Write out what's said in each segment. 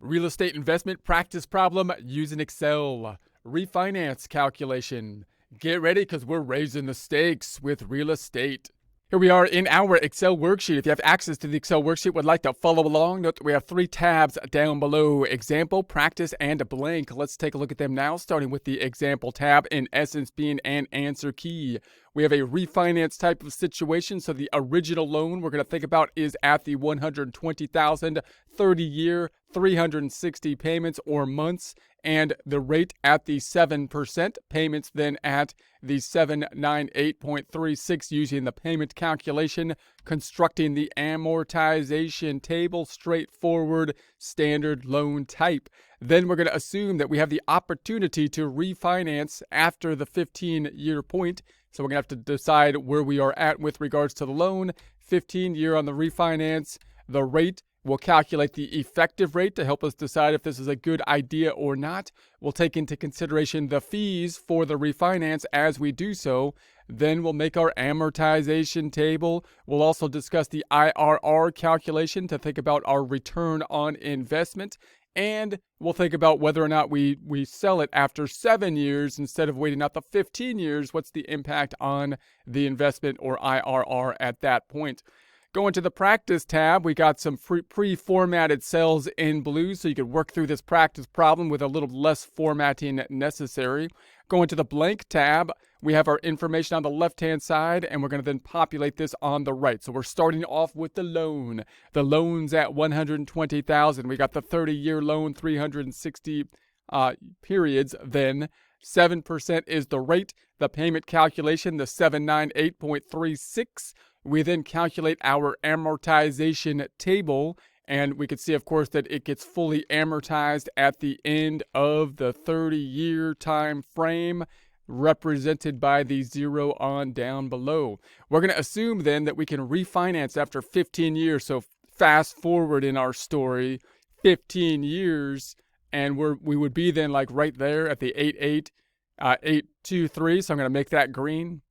Real estate investment practice problem using Excel. Refinance calculation. Get ready because we're raising the stakes with real estate. Here we are in our Excel worksheet. If you have access to the Excel worksheet, would like to follow along, note that we have 3 tabs down below: example, practice, and blank. Let's take a look at them now, starting with the example tab, in essence being an answer key. We have a refinance type of situation, so the original loan we're going to think about is at the $120,000, 30-year, 360 payments or months, and the rate at the 7%, payments then at the 798.36 using the payment calculation, constructing the amortization table, straightforward, standard loan type. Then we're going to assume that we have the opportunity to refinance after the 15-year point. So we're going to have to decide where we are at with regards to the loan. 15-year on the refinance. The rate, we'll calculate the effective rate to help us decide if this is a good idea or not. We'll take into consideration the fees for the refinance as we do so. Then we'll make our amortization table. We'll also discuss the IRR calculation to think about our return on investment. And we'll think about whether or not we sell it after 7 years instead of waiting out the 15 years. What's the impact on the investment or IRR at that point? Going to the practice tab, we got some pre-formatted cells in blue, so you could work through this practice problem with a little less formatting necessary. Going to the blank tab, we have our information on the left-hand side, and we're going to then populate this on the right. So we're starting off with the loan. The loan's at $120,000. We got the 30-year loan, 360 periods. Then 7% is the rate. The payment calculation, the 798.36. We then calculate our amortization table, and we can see, of course, that it gets fully amortized at the end of the 30-year time frame, represented by the 0 on down below. We're going to assume then that we can refinance after 15 years. So fast forward in our story, 15 years, and we would be then like right there at the 8.823. So I'm going to make that green.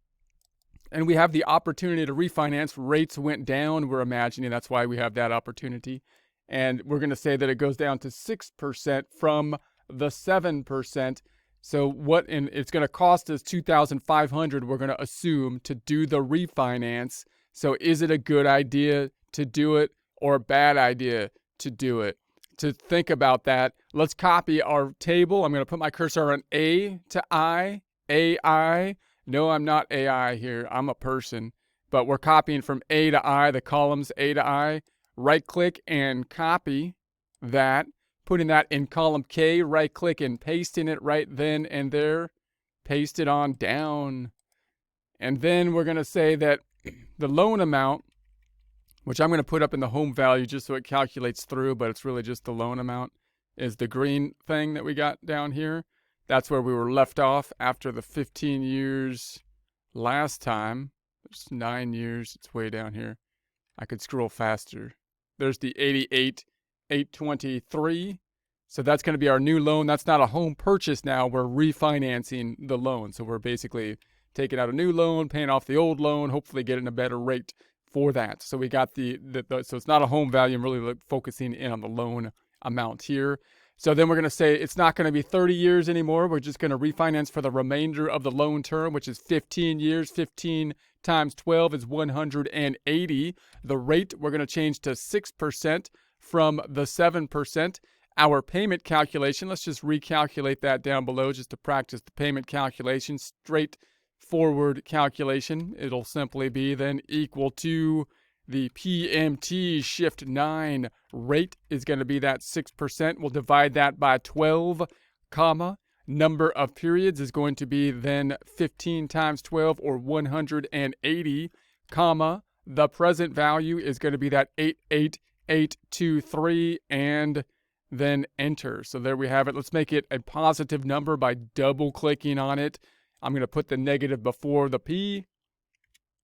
And we have the opportunity to refinance. Rates went down, we're imagining. That's why we have that opportunity. And we're going to say that it goes down to 6% from the 7%. So it's going to cost us $2,500, we're going to assume, to do the refinance. So is it a good idea to do it or a bad idea to do it? To think about that, let's copy our table. I'm going to put my cursor on A to I, AI. No, I'm not AI here. I'm a person. But we're copying from A to I, the columns A to I. Right-click and copy that. Putting that in column K, right-click and pasting it right then and there. Paste it on down. And then we're going to say that the loan amount, which I'm going to put up in the home value just so it calculates through, but it's really just the loan amount, is the green thing that we got down here. That's where we were left off after the 15 years last time. There's 9 years. It's way down here. I could scroll faster. There's the 88,823. So that's going to be our new loan. That's not a home purchase now. We're refinancing the loan. So we're basically taking out a new loan, paying off the old loan, hopefully getting a better rate for that. So we got so it's not a home value. I'm really focusing in on the loan amount here. So then we're going to say it's not going to be 30 years anymore. We're just going to refinance for the remainder of the loan term, which is 15 years. 15 times 12 is 180. The rate we're going to change to 6% from the 7%. Our payment calculation, let's just recalculate that down below just to practice the payment calculation. Straightforward calculation. It'll simply be then equal to the PMT shift 9 rate is going to be that 6%. We'll divide that by 12, comma. Number of periods is going to be then 15 times 12 or 180, comma. The present value is going to be that 88823 and then enter. So there we have it. Let's make it a positive number by double clicking on it. I'm going to put the negative before the P.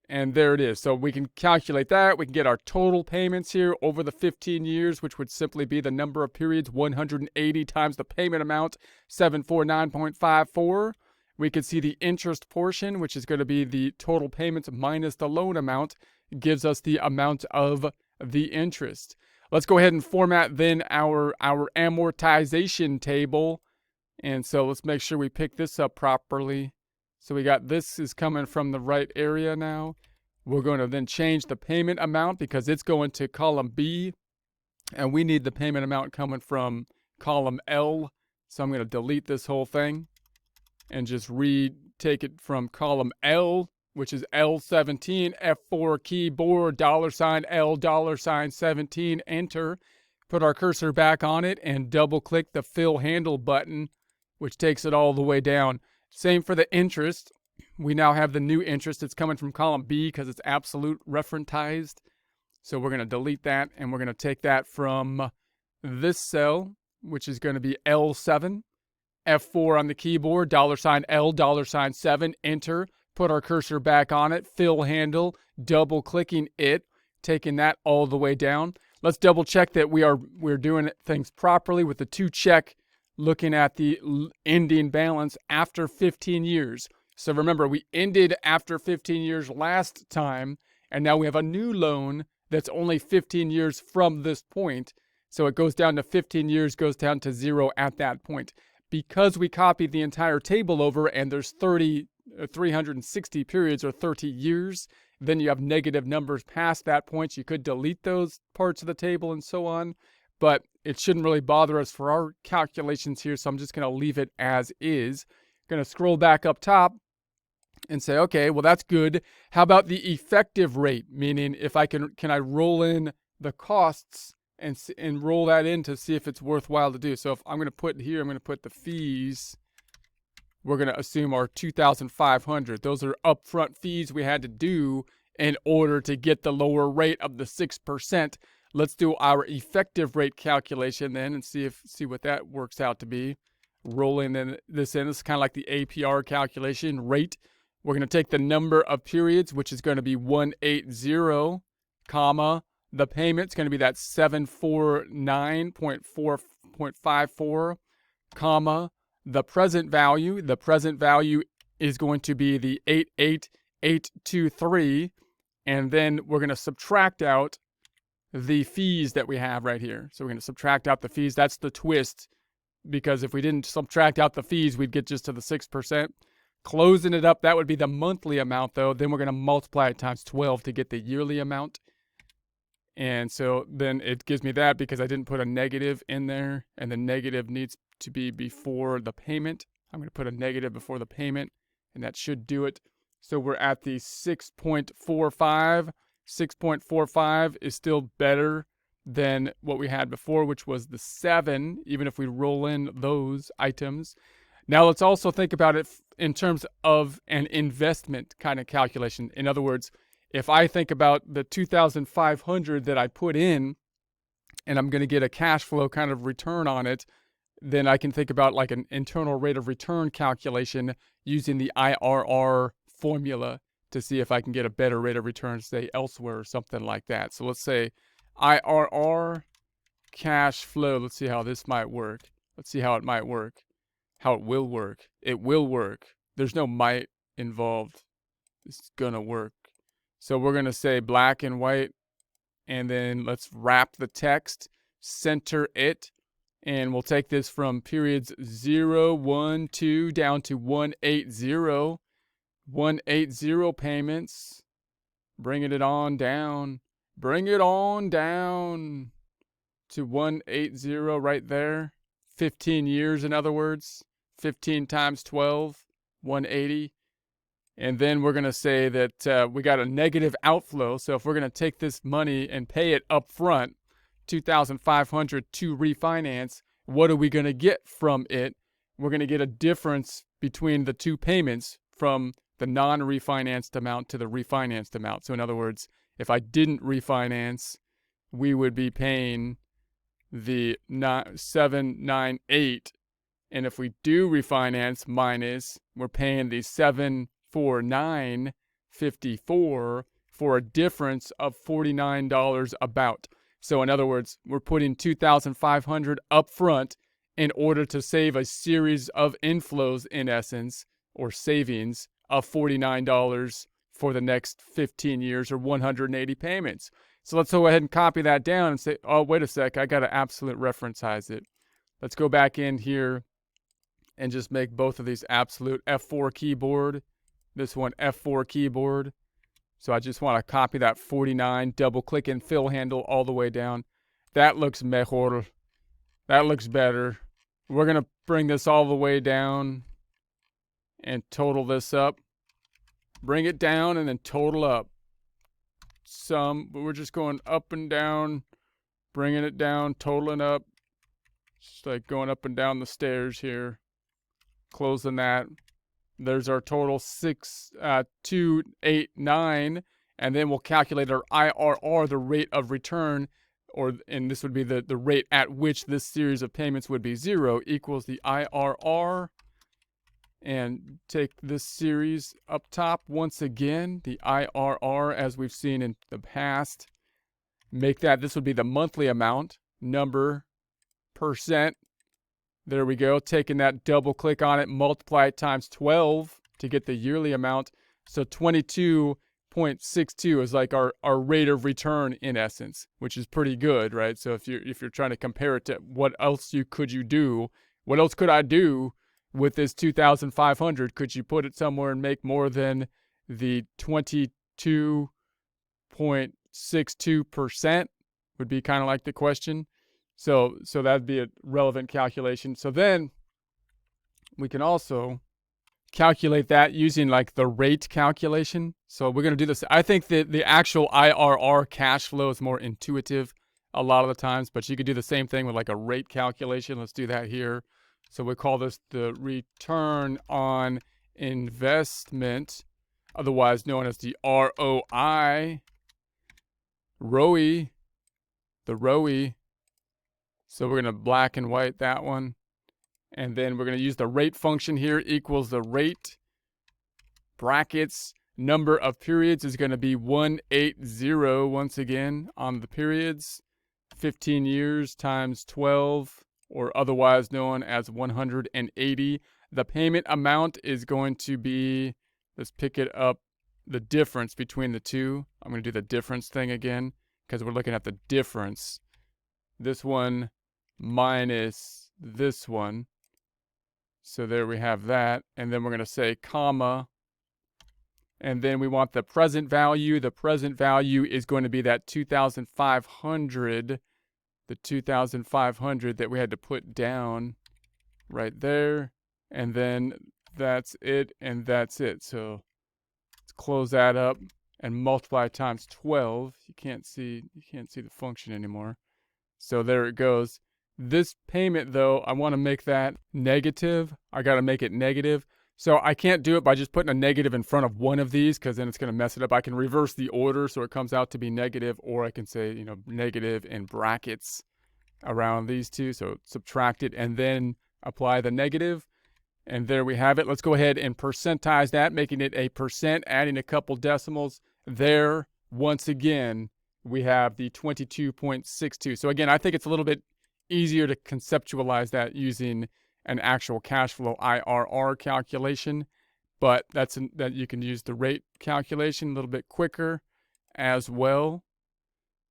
And there it is. So we can calculate that. We can get our total payments here over the 15 years, which would simply be the number of periods, 180 times the payment amount, 749.54. We could see the interest portion, which is going to be the total payments minus the loan amount, gives us the amount of the interest. let's go ahead and format then our amortization table. And so let's make sure we pick this up properly. So we got this is coming from the right area now. We're going to then change the payment amount because it's going to column B. And we need the payment amount coming from column L. So I'm going to delete this whole thing and just take it from column L, which is L17, F4 keyboard, $L, $17, enter. Put our cursor back on it and double click the fill handle button, which takes it all the way down. Same for the interest. We now have the new interest. It's coming from column B because it's absolute referentized. So we're going to delete that and we're going to take that from this cell, which is going to be L7, F4 on the keyboard, $L, $7, enter. Put our cursor back on it, fill handle, double clicking it, taking that all the way down. Let's double check that we're doing things properly with the 2 check, looking at the ending balance after 15 years. So remember, we ended after 15 years last time, and now we have a new loan that's only 15 years from this point. So it goes down to 15 years, goes down to 0 at that point. Because we copied the entire table over and there's 360 periods or 30 years, then you have negative numbers past that point. You could delete those parts of the table and so on, but it shouldn't really bother us for our calculations here. So I'm just going to leave it as is. Going to scroll back up top and say, okay, well, that's good. How about the effective rate? Meaning if I can I roll in the costs and roll that in to see if it's worthwhile to do. So if I'm going to put here, I'm going to put the fees. We're going to assume are $2,500. Those are upfront fees we had to do in order to get the lower rate of the 6%. Let's do our effective rate calculation then and see what that works out to be. Rolling this is kind of like the APR calculation rate. We're going to take the number of periods, which is going to be 180, comma, the payment's going to be that 749.54, comma, the present value. The present value is going to be the 88823, and then we're going to subtract out the fees that we have right here. So we're going to subtract out the fees. That's the twist, because if we didn't subtract out the fees, we'd get just to the 6%. Closing it up, that would be the monthly amount, though. Then we're going to multiply it times 12 to get the yearly amount. And so then it gives me that because I didn't put a negative in there, and the negative needs to be before the payment. I'm going to put a negative before the payment, and that should do it. So we're at the 6.45. 6.45 is still better than what we had before, which was the 7, even if we roll in those items. Now let's also think about it in terms of an investment kind of calculation. In other words, if I think about the $2,500 that I put in and I'm going to get a cash flow kind of return on it, then I can think about like an internal rate of return calculation using the IRR formula to see if I can get a better rate of return, say elsewhere or something like that. So let's say IRR cash flow. Let's see how this might work. Let's see how it might work. How it will work. It will work. There's no might involved. It's going to work. So we're going to say black and white, and then let's wrap the text, center it, and we'll take this from periods 0, 1, 2 down to 180. 180 payments. Bringing it on down. Bring it on down to 180 right there. 15 years, in other words. 15 times 12, 180. And then we're going to say that we got a negative outflow. So if we're going to take this money and pay it up front, $2,500 to refinance, what are we going to get from it? We're going to get a difference between the two payments from the non-refinanced amount to the refinanced amount. So in other words, if I didn't refinance, we would be paying the 798. And if we do refinance minus, we're paying the 749.54 for a difference of $49 about. So in other words, we're putting $2,500 up front in order to save a series of inflows, in essence, or savings of $49 for the next 15 years or 180 payments. So let's go ahead and copy that down and say, oh, wait a sec, I got to absolute referenceize it. Let's go back in here and just make both of these absolute F4 keyboard. This one F4 keyboard. So I just want to copy that 49, double click and fill handle all the way down. That looks mejor. That looks better. We're going to bring this all the way down and total this up. Bring it down and then total up. But we're just going up and down, bringing it down, totaling up. Just like going up and down the stairs here. Closing that. There's our total 6,289, and then we'll calculate our IRR, the rate of return, and this would be the rate at which this series of payments would be 0 equals the IRR. And take this series up top once again, the IRR as we've seen in the past. Make that, this would be the monthly amount, number, percent. There we go. Taking that, double click on it, multiply it times 12 to get the yearly amount. So 22.62 is like our rate of return in essence, which is pretty good, right? So if you're trying to compare it to what else could you do, what else could I do with this 2,500? Could you put it somewhere and make more than the 22.62%? Would be kind of like the question. So that'd be a relevant calculation. So then we can also calculate that using like the rate calculation. So we're going to do this. I think that the actual IRR cash flow is more intuitive a lot of the times, but you could do the same thing with like a rate calculation. Let's do that here. So we call this the return on investment, otherwise known as the ROI, the ROE. So we're going to black and white that one. And then we're going to use the rate function here, equals the rate, brackets, number of periods is going to be 180 once again on the periods, 15 years times 12, or otherwise known as 180. The payment amount is going to be, let's pick it up, the difference between the two. I'm going to do the difference thing again because we're looking at the difference. This one minus this one. So there we have that. And then we're going to say comma. And then we want the present value. The present value is going to be that 2,500. The 2,500 that we had to put down right there. And then that's it. And that's it. So let's close that up and multiply times 12. You can't see the function anymore. So there it goes. This payment, though, I want to make that negative. I got to make it negative. So I can't do it by just putting a negative in front of one of these because then it's going to mess it up. I can reverse the order so it comes out to be negative, or I can say, negative in brackets around these two. So subtract it and then apply the negative. And there we have it. Let's go ahead and percentize that, making it a percent, adding a couple decimals there. Once again, we have the 22.62. So again, I think it's a little bit easier to conceptualize that using an actual cash flow IRR calculation, but that you can use the rate calculation a little bit quicker as well.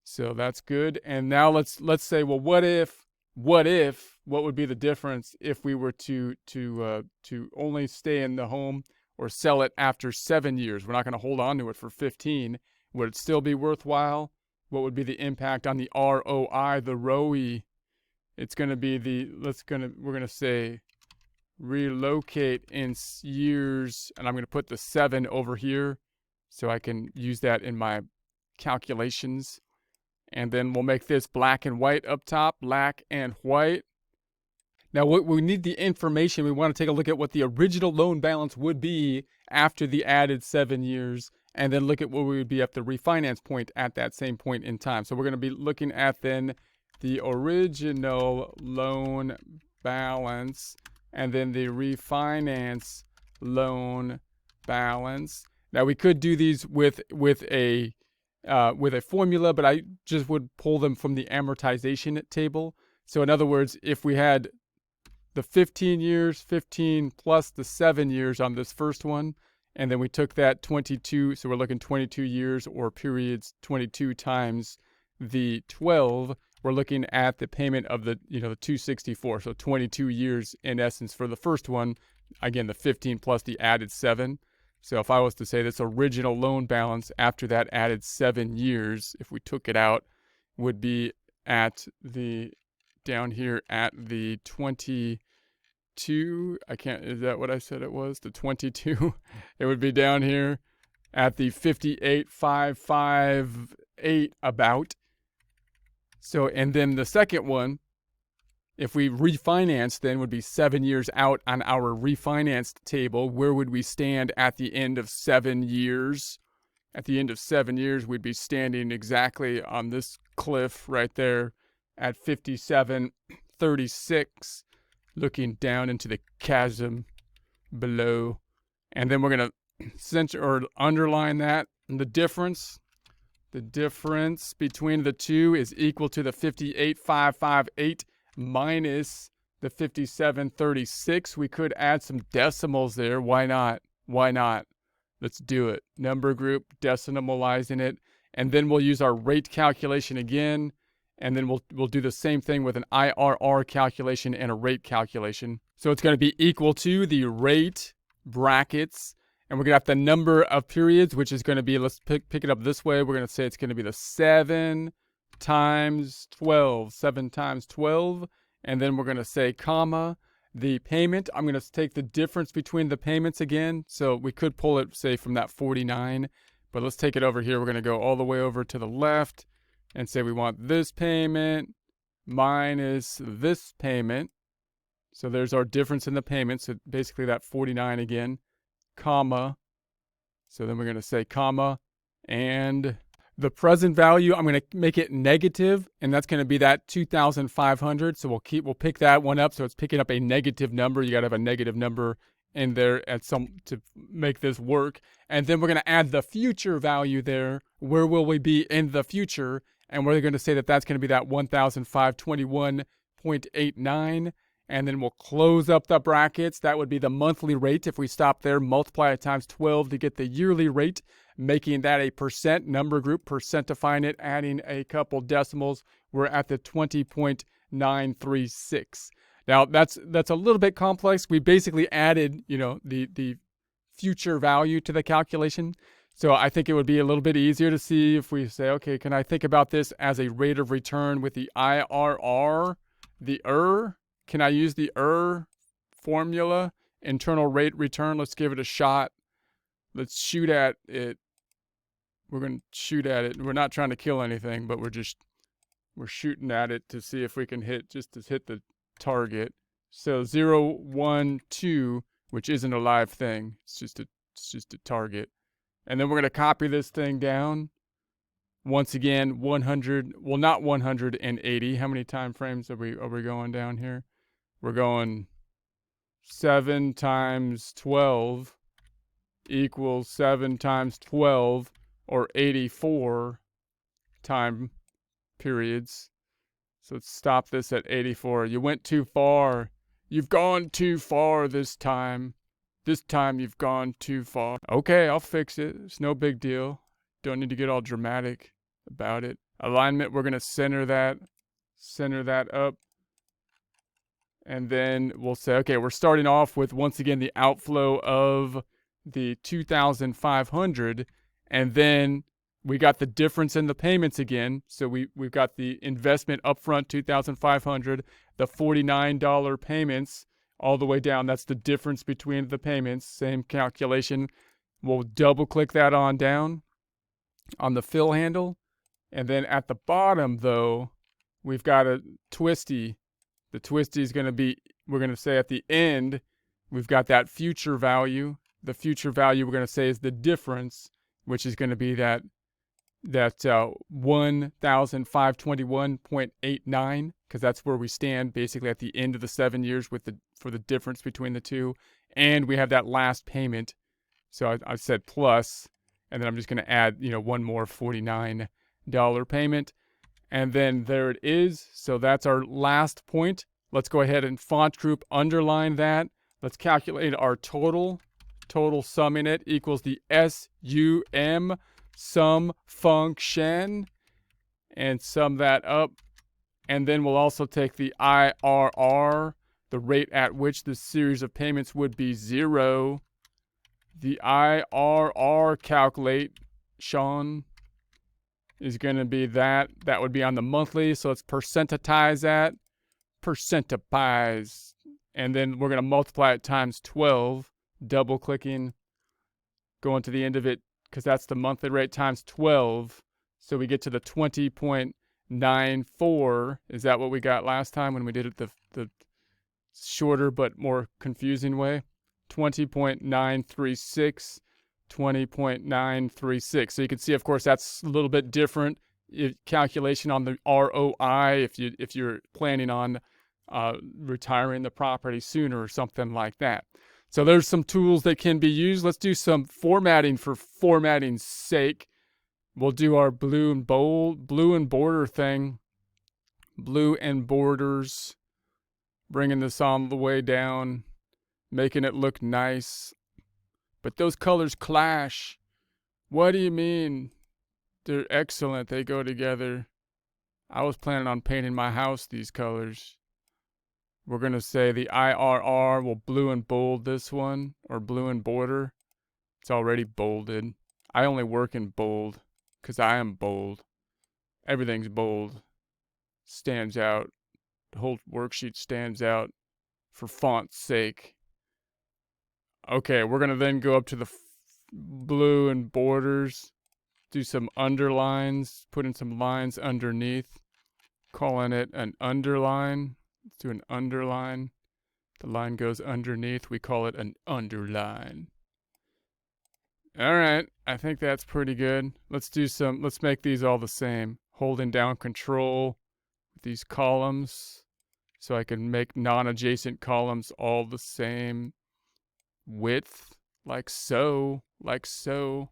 So that's good. And now let's say, well, what would be the difference if we were to only stay in the home or sell it after 7 years? We're not going to hold on to it for 15. Would it still be worthwhile? What would be the impact on the ROI, the ROE? It's going to be we're going to say relocate in years, and I'm going to put the 7 over here so I can use that in my calculations. And then we'll make this black and white up top, black and white. Now we need the information. We want to take a look at what the original loan balance would be after the added 7 years, and then look at what we would be at the refinance point at that same point in time. So we're going to be looking at then the original loan balance and then the refinance loan balance. Now we could do these with a formula, but I just would pull them from the amortization table. So in other words, if we had the 15 years, 15 plus the 7 years on this first one, And then we took that 22, so we're looking 22 years or periods, 22 times the 12. We're looking at the payment of the, the 264. So 22 years in essence for the first one. Again, the 15 plus the added 7. So if I was to say this original loan balance after that added 7 years, if we took it out, would be at the, down here at the 22. Is that what I said it was? The 22. It would be down here at the 58,558 about. So, and then the second one, if we refinance, then would be 7 years out on our refinanced table. Where would we stand at the end of 7 years? At the end of 7 years, we'd be standing exactly on this cliff right there at 5736, looking down into the chasm below. And then we're going to center or underline that. And the difference between the two is equal to the 58,558 minus the 5736. We could add some decimals there. Why not? Why not? Let's do it. Number group, decimalizing it. And then we'll use our rate calculation again. And then we'll do the same thing with an IRR calculation and a rate calculation. So it's going to be equal to the rate brackets. And we're going to have the number of periods, which is going to be, let's pick it up this way. We're going to say it's going to be the 7 times 12. 7 times 12. And then we're going to say comma. The payment, I'm going to take the difference between the payments again. So we could pull it, say, from that 49. But let's take it over here. We're going to go all the way over to the left and say we want this payment minus this payment. So there's our difference in the payment. So basically that 49 again, comma. So then we're going to say comma. And the present value, I'm going to make it negative, and that's going to be that 2,500. So we'll pick that one up. So it's picking up a negative number. You got to have a negative number in there at some to make this work. And then we're going to add the future value there. Where will we be in the future? And we're going to say that that's going to be that 1,521.89. And then we'll close up the brackets. That would be the monthly rate. If we stop there, multiply it times 12 to get the yearly rate, making that a percent number group, percentifying it, adding a couple decimals. We're at the 20.936. Now, that's a little bit complex. We basically added, the future value to the calculation. So I think it would be a little bit easier to see if we say, okay, can I think about this as a rate of return with the IRR, the Can I use the formula, internal rate return? Let's give it a shot. Let's shoot at it. We're going to shoot at it. We're not trying to kill anything, but we're shooting at it to see if we can hit the target. So 0, 1, 2, which isn't a live thing. It's just a target. And then we're going to copy this thing down. Once again, 100, well, not 180. How many time frames are we going down here? We're going 7 times 12 equals 7 times 12, or 84 time periods. So let's stop this at 84. You went too far. You've gone too far this time. This time you've gone too far. Okay, I'll fix it. It's no big deal. Don't need to get all dramatic about it. Alignment, we're going to center that up. And then we'll say, okay, we're starting off with, once again, the outflow of the 2,500. And then we got the difference in the payments again. So we've got the investment upfront, 2,500, the $49 payments all the way down. That's the difference between the payments. Same calculation. We'll double click that on down on the fill handle. And then at the bottom, though, we've got a twisty. The twisty is going to be, we're going to say at the end, we've got that future value. The future value we're going to say is the difference, which is going to be that 1,521.89, because that's where we stand basically at the end of the 7 years for the difference between the two. And we have that last payment. So I said plus, and then I'm just going to add, one more $49 payment. And then there it is. So that's our last point. Let's go ahead and font group underline that. Let's calculate our total. total summing it equals the SUM sum function, and sum that up. And then we'll also take the IRR, the rate at which the series of payments would be 0. The IRR calculation is going to be that. That would be on the monthly, so let's percentize that. Percentize. And then we're going to multiply it times 12, double-clicking, going to the end of it, because that's the monthly rate times 12. So we get to the 20.94. Is that what we got last time when we did it the shorter but more confusing way? 20.936, 20.936. So you can see, of course, that's a little bit different calculation on the ROI if you're planning on retiring the property sooner or something like that. So there's some tools that can be used. Let's do some formatting for formatting's sake. We'll do our blue and border thing. Blue and borders. Bringing this all the way down. Making it look nice. But those colors clash. What do you mean? They're excellent. They go together. I was planning on painting my house these colors. We're going to say the IRR will blue and bold this one, or blue and border. It's already bolded. I only work in bold because I am bold. Everything's bold. Stands out. The whole worksheet stands out for font's sake. Okay, we're going to then go up to the blue and borders. Do some underlines. Put in some lines underneath. Calling it an underline. Let's do an underline. The line goes underneath. We call it an underline. All right. I think that's pretty good. Let's make these all the same. Holding down control with these columns so I can make non-adjacent columns all the same width, like so, like so.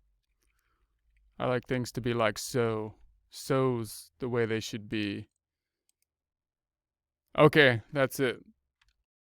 I like things to be like so. So's the way they should be. Okay, that's it.